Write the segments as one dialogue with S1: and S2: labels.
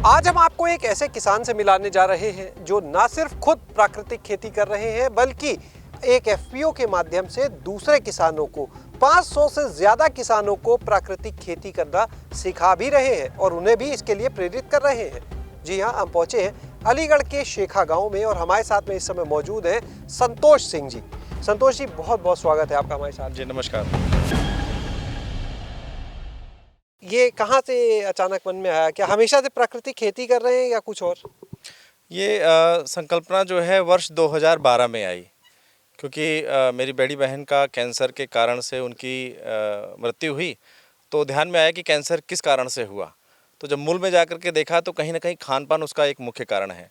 S1: आज हम आपको एक ऐसे किसान से मिलाने जा रहे हैं जो ना सिर्फ खुद प्राकृतिक खेती कर रहे हैं बल्कि एक एफपीओ के माध्यम से दूसरे किसानों को 500 से ज्यादा किसानों को प्राकृतिक खेती करना सिखा भी रहे हैं और उन्हें भी इसके लिए प्रेरित कर रहे हैं। जी हाँ, हम पहुंचे हैं अलीगढ़ के शेखा गांव में और हमारे साथ में इस समय मौजूद है संतोष सिंह जी। संतोष जी, बहुत बहुत स्वागत है आपका हमारे साथ।
S2: जी नमस्कार।
S1: ये कहाँ से अचानक मन में आया? क्या हमेशा से प्राकृतिक खेती कर रहे हैं या कुछ और?
S2: ये संकल्पना जो है वर्ष 2012 में आई, क्योंकि मेरी बड़ी बहन का कैंसर के कारण से उनकी मृत्यु हुई। तो ध्यान में आया कि कैंसर किस कारण से हुआ। तो जब मूल में जाकर के देखा तो कहीं ना कहीं खान पान उसका एक मुख्य कारण है।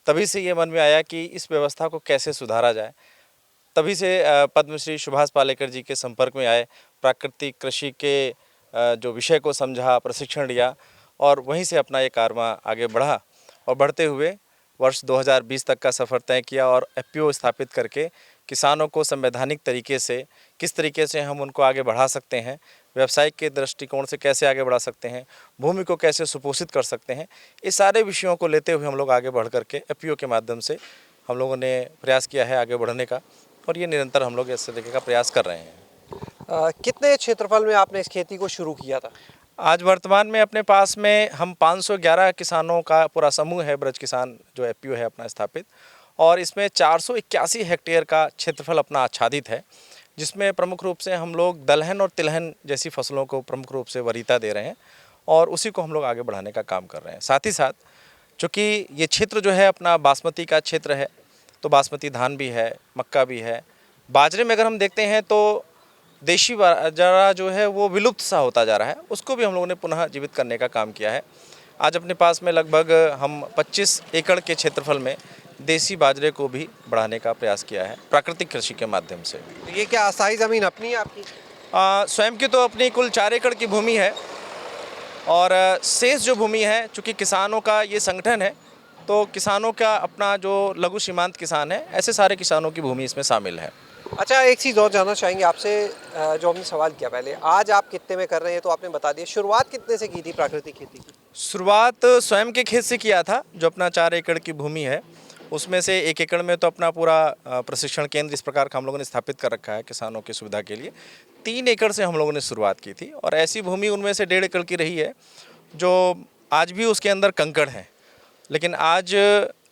S2: तभी से ये मन में आया कि इस व्यवस्था को कैसे सुधारा जाए। तभी से पद्मश्री सुभाष पालेकर जी के संपर्क में आए, प्राकृतिक कृषि के जो विषय को समझा, प्रशिक्षण लिया और वहीं से अपना ये कारवां आगे बढ़ा और बढ़ते हुए वर्ष 2020 तक का सफ़र तय किया और एफपीओ स्थापित करके किसानों को संवैधानिक तरीके से किस तरीके से हम उनको आगे बढ़ा सकते हैं, व्यवसायिक के दृष्टिकोण से कैसे आगे बढ़ा सकते हैं, भूमि को कैसे सुपोषित कर सकते हैं, इस सारे विषयों को लेते हुए हम लोग आगे बढ़ करके एफपीओ के माध्यम से हम लोगों ने प्रयास किया है आगे बढ़ने का और ये निरंतर हम लोग इस तरीके का प्रयास कर रहे हैं।
S1: कितने क्षेत्रफल में आपने इस खेती को शुरू किया था?
S2: आज वर्तमान में अपने पास में हम 511 किसानों का पूरा समूह है, ब्रज किसान जो एफपीओ है अपना स्थापित, और इसमें 481 हेक्टेयर का क्षेत्रफल अपना आच्छादित है, जिसमें प्रमुख रूप से हम लोग दलहन और तिलहन जैसी फसलों को प्रमुख रूप से वरीयता दे रहे हैं और उसी को हम लोग आगे बढ़ाने का काम कर रहे हैं। साथ ही साथ चूँकि ये क्षेत्र जो है अपना बासमती का क्षेत्र है, तो बासमती धान भी है, मक्का भी है। बाजरे में अगर हम देखते हैं तो देशी बाजरा जो है वो विलुप्त सा होता जा रहा है, उसको भी हम लोगों ने पुनः जीवित करने का काम किया है। आज अपने पास में लगभग हम 25 एकड़ के क्षेत्रफल में देसी बाजरे को भी बढ़ाने का प्रयास किया है प्राकृतिक कृषि के माध्यम से।
S1: तो ये क्या अस्थायी ज़मीन अपनी है आपकी?
S2: स्वयं की तो अपनी कुल 4 एकड़ की भूमि है और शेष जो भूमि है, चूँकि किसानों का ये संगठन है तो किसानों का अपना जो लघु सीमांत किसान है, ऐसे सारे किसानों की भूमि इसमें शामिल है।
S1: अच्छा, एक चीज़ और जानना चाहेंगे आपसे, जो हमने सवाल किया पहले, आज आप कितने में कर रहे हैं तो आपने बता दिया, शुरुआत कितने से की थी प्राकृतिक खेती की?
S2: शुरुआत स्वयं के खेत से किया था, जो अपना 4 एकड़ की भूमि है उसमें से 1 एकड़ में तो अपना पूरा प्रशिक्षण केंद्र इस प्रकार का हम लोगों ने स्थापित कर रखा है किसानों की सुविधा के लिए। 3 एकड़ से हम लोगों ने शुरुआत की थी और ऐसी भूमि उनमें से 1.5 एकड़ की रही है जो आज भी उसके अंदर कंकड़ हैं, लेकिन आज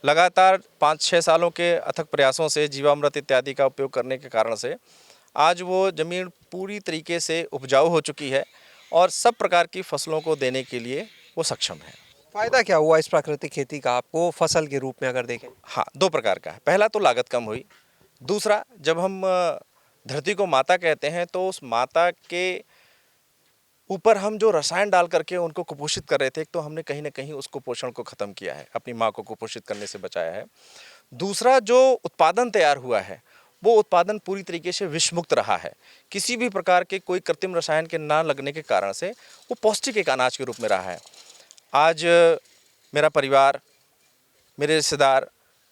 S2: लगातार 5-6 सालों के अथक प्रयासों से जीवामृत इत्यादि का उपयोग करने के कारण से आज वो ज़मीन पूरी तरीके से उपजाऊ हो चुकी है और सब प्रकार की फसलों को देने के लिए वो सक्षम है।
S1: फ़ायदा क्या हुआ इस प्राकृतिक खेती का आपको फसल के रूप में अगर देखें?
S2: हाँ, 2 प्रकार का है। पहला तो लागत कम हुई। दूसरा, जब हम धरती को माता कहते हैं तो उस माता के ऊपर हम जो रसायन डाल करके उनको कुपोषित कर रहे थे, एक तो हमने कहीं ना कहीं उस कुपोषण को ख़त्म किया है, अपनी माँ को कुपोषित करने से बचाया है। दूसरा, जो उत्पादन तैयार हुआ है वो उत्पादन पूरी तरीके से विषमुक्त रहा है। किसी भी प्रकार के कोई कृत्रिम रसायन के ना लगने के कारण से वो पौष्टिक एक अनाज के रूप में रहा है। आज मेरा परिवार, मेरे रिश्तेदार,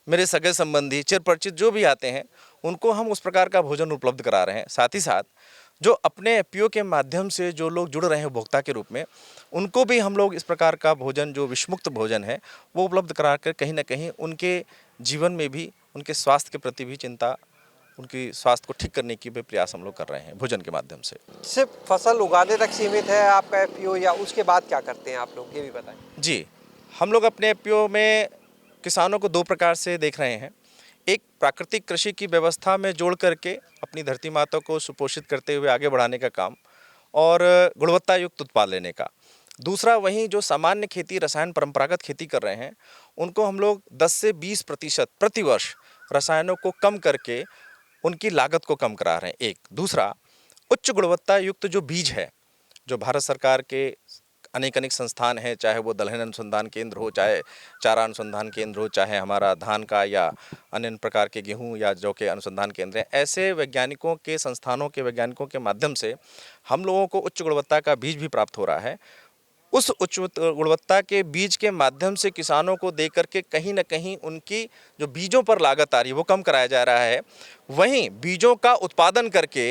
S2: मेरे सगे संबंधी, चिर परिचित जो भी आते हैं उनको हम उस प्रकार का भोजन उपलब्ध करा रहे हैं। साथ ही साथ जो अपने एफपीओ के माध्यम से जो लोग जुड़ रहे हैं उपभोक्ता के रूप में, उनको भी हम लोग इस प्रकार का भोजन जो विषमुक्त भोजन है वो उपलब्ध करा कर कहीं ना कहीं उनके जीवन में भी उनके स्वास्थ्य के प्रति भी चिंता, उनकी स्वास्थ्य को ठीक करने की भी प्रयास हम लोग कर रहे हैं भोजन के माध्यम से।
S1: सिर्फ फसल उगाने तक सीमित है आपका एफपीओ या उसके बाद क्या करते हैं आप लोग, ये भी बताएं।
S2: जी, हम लोग अपने एफपीओ में किसानों को 2 प्रकार से देख रहे हैं। एक, प्राकृतिक कृषि की व्यवस्था में जोड़ करके अपनी धरती माता को सुपोषित करते हुए आगे बढ़ाने का काम और गुणवत्ता युक्त उत्पाद लेने का। दूसरा, वहीं जो सामान्य खेती, रसायन परंपरागत खेती कर रहे हैं उनको हम लोग 10 से 20% प्रतिवर्ष रसायनों को कम करके उनकी लागत को कम करा रहे हैं। एक दूसरा, उच्च गुणवत्ता युक्त जो बीज है, जो भारत सरकार के अनेक संस्थान हैं, चाहे वो दलहन अनुसंधान केंद्र हो, चाहे चारा अनुसंधान केंद्र हो, चाहे हमारा धान का या अन्य प्रकार के गेहूं या जौ के अनुसंधान केंद्र हैं, ऐसे वैज्ञानिकों के संस्थानों के वैज्ञानिकों के माध्यम से हम लोगों को उच्च गुणवत्ता का बीज भी प्राप्त हो रहा है। उस उच्च गुणवत्ता के बीज के माध्यम से किसानों को दे करके कहीं ना कहीं उनकी जो बीजों पर लागत आ रही है वो कम कराया जा रहा है। वहीं बीजों का उत्पादन करके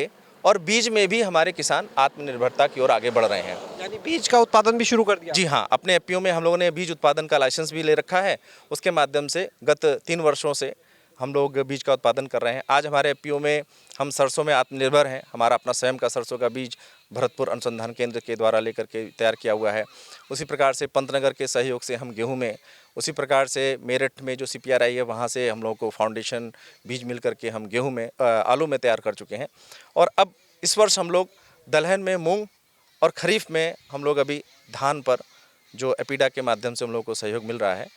S2: और बीज में भी हमारे किसान आत्मनिर्भरता की ओर आगे बढ़ रहे हैं।
S1: यानी बीज का उत्पादन भी शुरू कर दिया?
S2: जी हाँ, अपने एफपीओ में हम लोगों ने बीज उत्पादन का लाइसेंस भी ले रखा है। उसके माध्यम से गत 3 वर्षों से हम लोग बीज का उत्पादन कर रहे हैं। आज हमारे एफपीओ में हम सरसों में आत्मनिर्भर हैं। हमारा अपना स्वयं का सरसों का बीज भरतपुर अनुसंधान केंद्र के द्वारा लेकर के तैयार किया हुआ है। उसी प्रकार से पंतनगर के सहयोग से हम गेहूं में, उसी प्रकार से मेरठ में जो सीपीआरआई है वहाँ से हम लोगों को फाउंडेशन बीज मिल करके हम गेहूं में आलू में तैयार कर चुके हैं। और अब इस वर्ष हम लोग दलहन में मूँग और खरीफ में हम लोग अभी धान पर जो एपीडा के माध्यम से हम लोग को सहयोग मिल रहा है,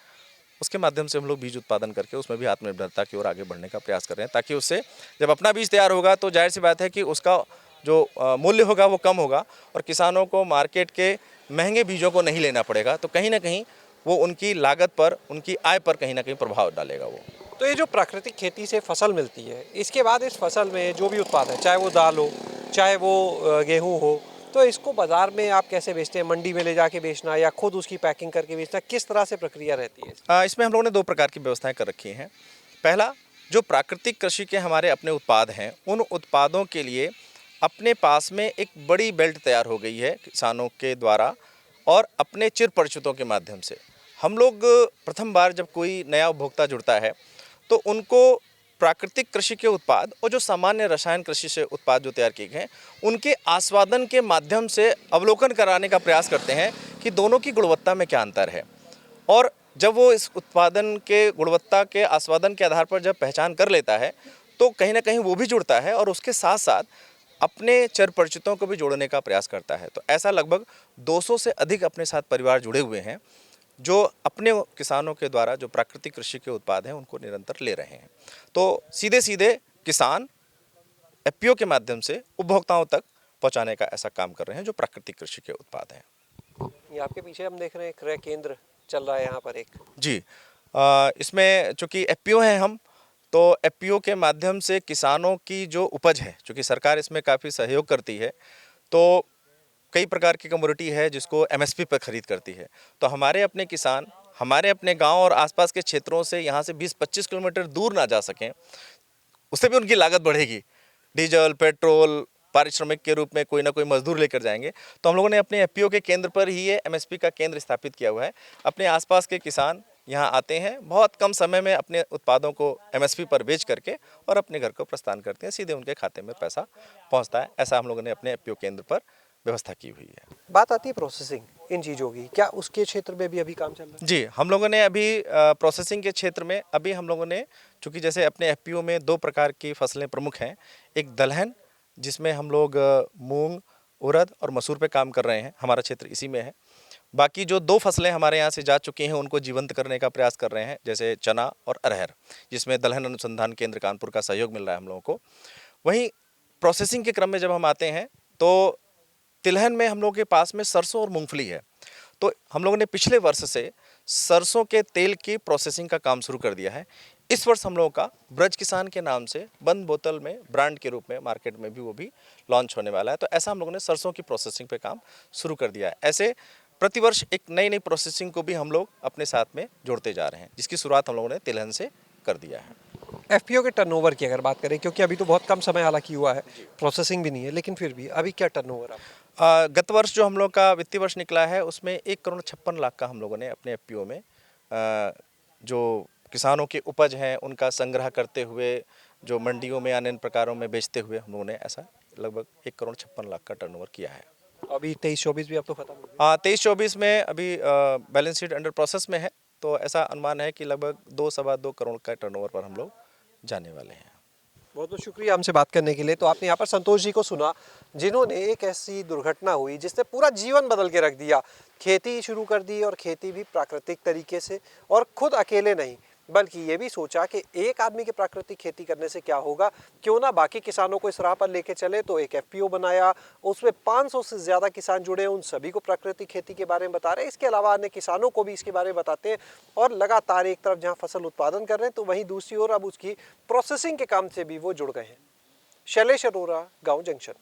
S2: उसके माध्यम से हम लोग बीज उत्पादन करके उसमें भी आत्मनिर्भरता की ओर आगे बढ़ने का प्रयास कर रहे हैं, ताकि उससे जब अपना बीज तैयार होगा तो जाहिर सी बात है कि उसका जो मूल्य होगा वो कम होगा और किसानों को मार्केट के महंगे बीजों को नहीं लेना पड़ेगा। तो कहीं ना कहीं वो उनकी लागत पर, उनकी आय पर कहीं ना कहीं प्रभाव डालेगा वो।
S1: तो ये जो प्राकृतिक खेती से फसल मिलती है, इसके बाद इस फसल में जो भी उत्पाद है, चाहे वो दाल हो, चाहे वो गेहूँ हो, तो इसको बाजार में आप कैसे बेचते हैं? मंडी में ले जाके बेचना या खुद उसकी पैकिंग करके बेचना, किस तरह से प्रक्रिया रहती है?
S2: इसमें हम लोगों ने 2 प्रकार की व्यवस्थाएं कर रखी हैं। पहला, जो प्राकृतिक कृषि के हमारे अपने उत्पाद हैं, उन उत्पादों के लिए अपने पास में एक बड़ी बेल्ट तैयार हो गई है किसानों के द्वारा, और अपने चिर परिचितों के माध्यम से हम लोग प्रथम बार जब कोई नया उपभोक्ता जुड़ता है तो उनको प्राकृतिक कृषि के उत्पाद और जो सामान्य रसायन कृषि से उत्पाद जो तैयार किए गए हैं उनके आस्वादन के माध्यम से अवलोकन कराने का प्रयास करते हैं कि दोनों की गुणवत्ता में क्या अंतर है। और जब वो इस उत्पादन के गुणवत्ता के आस्वादन के आधार पर जब पहचान कर लेता है तो कहीं ना कहीं वो भी जुड़ता है और उसके साथ साथ अपने चर परिचितों को भी जोड़ने का प्रयास करता है। तो ऐसा लगभग 200 से अधिक अपने साथ परिवार जुड़े हुए हैं जो अपने किसानों के द्वारा जो प्राकृतिक कृषि के उत्पाद हैं उनको निरंतर ले रहे हैं। तो सीधे सीधे किसान एफपीओ के माध्यम से उपभोक्ताओं तक पहुंचाने का ऐसा काम कर रहे हैं जो प्राकृतिक कृषि के उत्पाद हैं।
S1: ये आपके पीछे हम देख रहे हैं क्रय केंद्र चल रहा है यहाँ पर एक।
S2: जी, इसमें चूँकि एफपीओ हैं हम, तो एफपीओ के माध्यम से किसानों की जो उपज है, चूँकि सरकार इसमें काफ़ी सहयोग करती है, तो कई प्रकार की कमोडिटी है जिसको एमएसपी पर खरीद करती है। तो हमारे अपने किसान हमारे अपने गांव और आसपास के क्षेत्रों से यहाँ से 20-25 किलोमीटर दूर ना जा सकें, उससे भी उनकी लागत बढ़ेगी। डीजल, पेट्रोल, पारिश्रमिक के रूप में कोई ना कोई मजदूर लेकर जाएंगे। तो हम लोगों ने अपने एफपीओ के केंद्र पर ही ये एमएसपी का केंद्र स्थापित किया हुआ है। अपने आसपास के किसान यहाँ आते हैं, बहुत कम समय में अपने उत्पादों को एमएसपी पर बेच करके और अपने घर को प्रस्थान करते हैं, सीधे उनके खाते में पैसा पहुँचता है। ऐसा हम लोगों ने अपने एफपीओ केंद्र पर व्यवस्था की हुई है।
S1: बात आती है प्रोसेसिंग इन चीज़ों की, क्या उसके क्षेत्र में भी अभी काम चल रहा है?
S2: जी, हम लोगों ने अभी प्रोसेसिंग के क्षेत्र में अभी हम लोगों ने, चूँकि जैसे अपने एफपीओ में 2 प्रकार की फसलें प्रमुख हैं। एक दलहन, जिसमें हम लोग मूंग, उड़द और मसूर पे काम कर रहे हैं, हमारा क्षेत्र इसी में है। बाकी जो 2 फसलें हमारे यहाँ से जा चुकी हैं उनको जीवंत करने का प्रयास कर रहे हैं, जैसे चना और अरहर, जिसमें दलहन अनुसंधान केंद्र कानपुर का सहयोग मिल रहा है हम लोगों को। वहीं प्रोसेसिंग के क्रम में जब हम आते हैं तो तिलहन में हम लोगों के पास में सरसों और मूंगफली है। तो हम लोगों ने पिछले वर्ष से सरसों के तेल की प्रोसेसिंग का काम शुरू कर दिया है। इस वर्ष हम लोगों का ब्रज किसान के नाम से बंद बोतल में ब्रांड के रूप में मार्केट में भी वो भी लॉन्च होने वाला है। तो ऐसा हम लोगों ने सरसों की प्रोसेसिंग पे काम शुरू कर दिया है। ऐसे प्रतिवर्ष एक नई नई प्रोसेसिंग को भी हम लोग अपने साथ में जोड़ते जा रहे हैं, जिसकी शुरुआत हम लोगों ने तिलहन से कर दिया है।
S1: एफपीओ के टर्नओवर की अगर बात करें, क्योंकि अभी तो बहुत कम समय हालांकि हुआ है, प्रोसेसिंग भी नहीं है, लेकिन फिर भी अभी क्या टर्नओवर है?
S2: गत वर्ष जो हम लोग का वित्तीय वर्ष निकला है उसमें 1,56,00,000 का हम लोगों ने अपने एफपीओ में जो किसानों की उपज हैं उनका संग्रह करते हुए जो मंडियों में अन्य प्रकारों में बेचते हुए हम लोगों ने ऐसा लगभग 1,56,00,000 का टर्नओवर किया है।
S1: अभी 23-24 भी अब तो खत्म हो गया।
S2: हाँ, 23-24 में अभी बैलेंस शीट अंडर प्रोसेस में है, तो ऐसा अनुमान है कि लगभग 2-2.25 करोड़ का टर्नओवर पर हम लोग जाने वाले हैं।
S1: बहुत बहुत शुक्रिया हमसे बात करने के लिए। तो आपने यहाँ पर संतोष जी को सुना, जिन्होंने एक ऐसी दुर्घटना हुई जिसने पूरा जीवन बदल के रख दिया, खेती शुरू कर दी और खेती भी प्राकृतिक तरीके से, और खुद अकेले नहीं बल्कि ये भी सोचा कि एक आदमी के प्राकृतिक खेती करने से क्या होगा, क्यों ना बाकी किसानों को इस राह पर लेके चले। तो एक एफपीओ बनाया, उसमें 500 से ज़्यादा किसान जुड़े, उन सभी को प्राकृतिक खेती के बारे में बता रहे हैं। इसके अलावा अन्य किसानों को भी इसके बारे में बताते हैं, और लगातार एक तरफ जहाँ फसल उत्पादन कर रहे हैं तो वहीं दूसरी ओर अब उसकी प्रोसेसिंग के काम से भी वो जुड़ गए हैं। शैलेश अरोरा, गाँव जंक्शन।